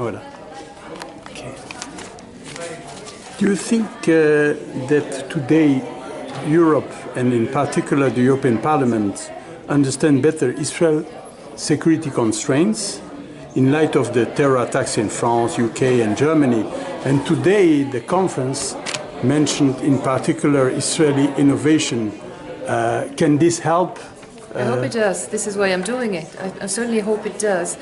Voilà. Okay. Do you think that today Europe, and in particular the European Parliament, understand better Israel's security constraints in light of the terror attacks in France, UK and Germany? And today the conference mentioned in particular Israeli innovation. Can this help? I hope it does. This is why I'm doing it. I certainly hope it does.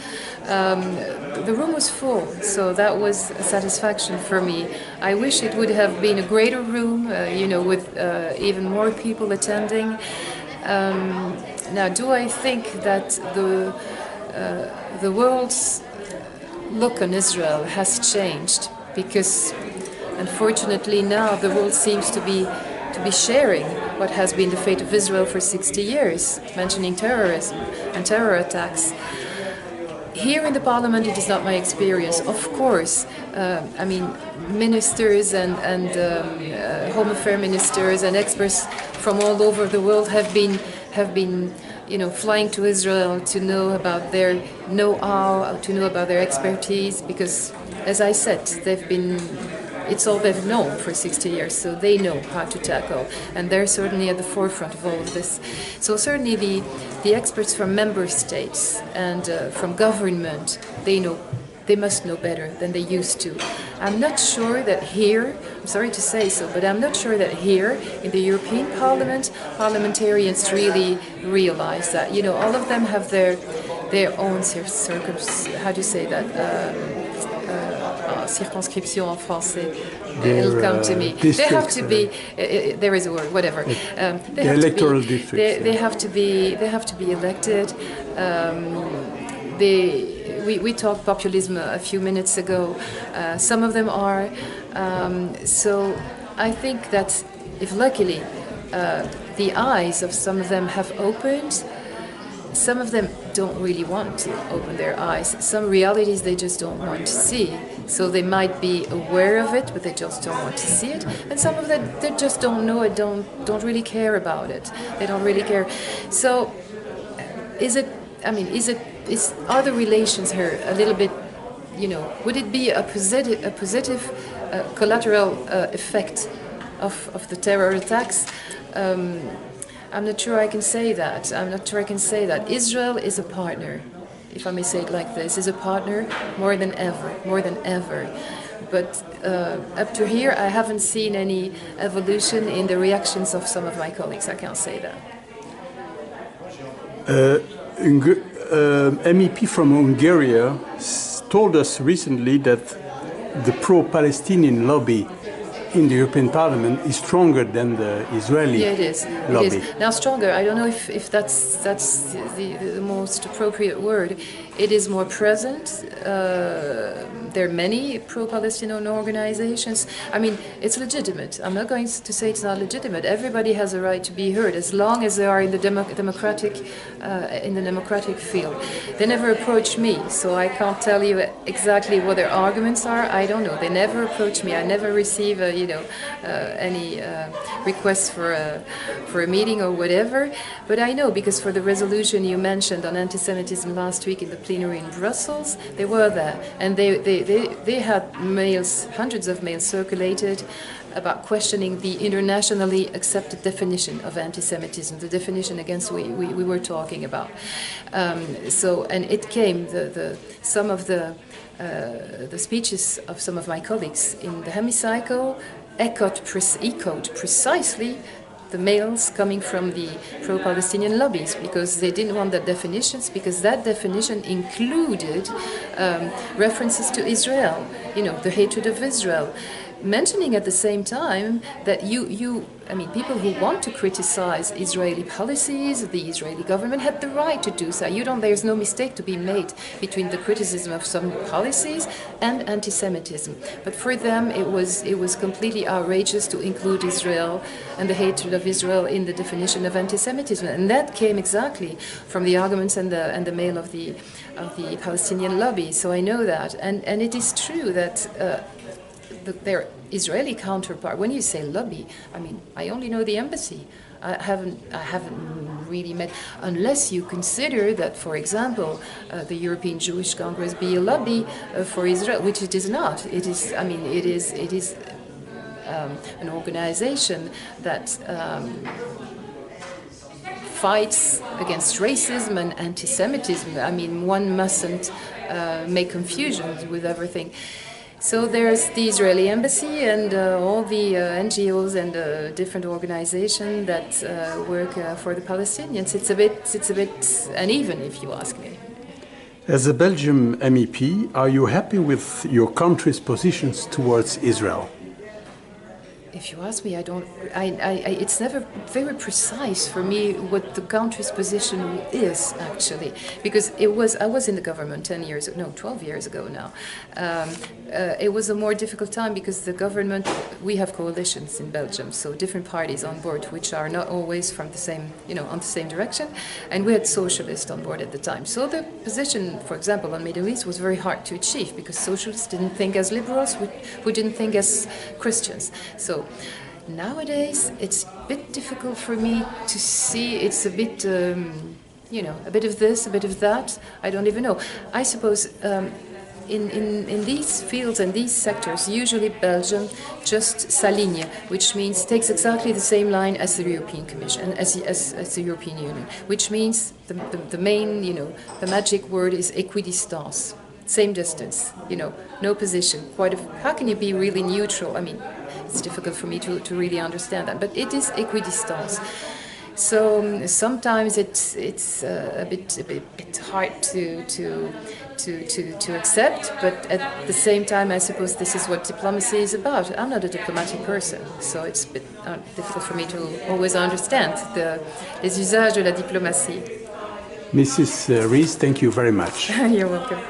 The room was full, so that was a satisfaction for me. I wish it would have been a greater room, with even more people attending. Now, do I think that the world's look on Israel has changed? Because, unfortunately, now the world seems to be sharing what has been the fate of Israel for 60 years, mentioning terrorism and terror attacks. Here in the Parliament, it is not my experience. Of course, ministers and Home Affairs ministers and experts from all over the world have been flying to Israel to know about their know-how, to know about their expertise, because, as I said, it's all they've known for 60 years, so they know how to tackle, and they're certainly at the forefront of all of this. So certainly the experts from member states and from government, they must know better than they used to. I'm not sure that here, I'm sorry to say so, but I'm not sure that here in the European Parliament, parliamentarians really realize that. All of them have their own how do you say that? Circonscription en français. It'll come to me. They have to be. There is a word. Whatever. The electoral districts. They have to be. They have to be elected. We talked populism a few minutes ago. Some of them are. So I think that if luckily the eyes of some of them have opened, some of them don't really want to open their eyes. Some realities they just don't want to see. So they might be aware of it, but they just don't want to see it. And some of them, they just don't know it, don't really care about it. They don't really care. So are the relations here a little bit, would it be a positive collateral effect of the terror attacks? I'm not sure I can say that. Israel is a partner, if I may say it like this, is a partner more than ever. But up to here, I haven't seen any evolution in the reactions of some of my colleagues. I can't say that. MEP from Hungary told us recently that the pro-Palestinian lobby in the European Parliament is stronger than the Israeli lobby. It is. Now, stronger, I don't know if that's the most appropriate word. It is more present. There are many pro-Palestinian organizations. It's legitimate. I'm not going to say it's not legitimate. Everybody has a right to be heard as long as they are in the democratic field. They never approach me, so I can't tell you exactly what their arguments are. I don't know. They never approach me. I never receive any requests for a meeting or whatever. But I know, because for the resolution you mentioned on anti-Semitism last week in the plenary in Brussels, they were there, and they had mails, hundreds of mails circulated about questioning the internationally accepted definition of anti-Semitism, the definition against we were talking about. And it came, some of the speeches of some of my colleagues in the hemicycle echoed precisely the mails coming from the pro-Palestinian lobbies, because they didn't want that definitions, because that definition included references to Israel, the hatred of Israel, mentioning at the same time that people who want to criticize Israeli policies, the Israeli government, had the right to do so. There's no mistake to be made between the criticism of some policies and anti-Semitism. But for them, it was completely outrageous to include Israel and the hatred of Israel in the definition of anti-Semitism, and that came exactly from the arguments and the mail of the Palestinian lobby. So I know that, and it is true that. Their Israeli counterpart. When you say lobby, I only know the embassy. I haven't really met, unless you consider that, for example, the European Jewish Congress be a lobby for Israel, which it is not. It is, I mean, it is an organization that fights against racism and anti-Semitism. I mean, one mustn't make confusions with everything. So there's the Israeli embassy and all the NGOs and different organizations that work for the Palestinians. It's a bit uneven, if you ask me. As a Belgian MEP, are you happy with your country's positions towards Israel? If you ask me, I don't. It's never very precise for me what the country's position is actually, because I was in the government 12 years ago now. It was a more difficult time because the government, we have coalitions in Belgium, so different parties on board, which are not always from the same, on the same direction, and we had socialists on board at the time. So the position, for example, on Middle East was very hard to achieve because socialists didn't think as liberals, who didn't think as Christians. So nowadays, it's a bit difficult for me to see. It's a bit, a bit of this, a bit of that. I don't even know. I suppose in these fields and these sectors, usually Belgium just s'aligne, which means takes exactly the same line as the European Commission, as the European Union, which means the main, the magic word is equidistance. Same distance, no position. How can you be really neutral? I mean, it's difficult for me to really understand that, but it is equidistance. So sometimes it's a bit hard to accept, but at the same time, I suppose this is what diplomacy is about. I'm not a diplomatic person, so it's a bit difficult for me to always understand les usages de la diplomatie. Mrs. Ries, thank you very much. You're welcome.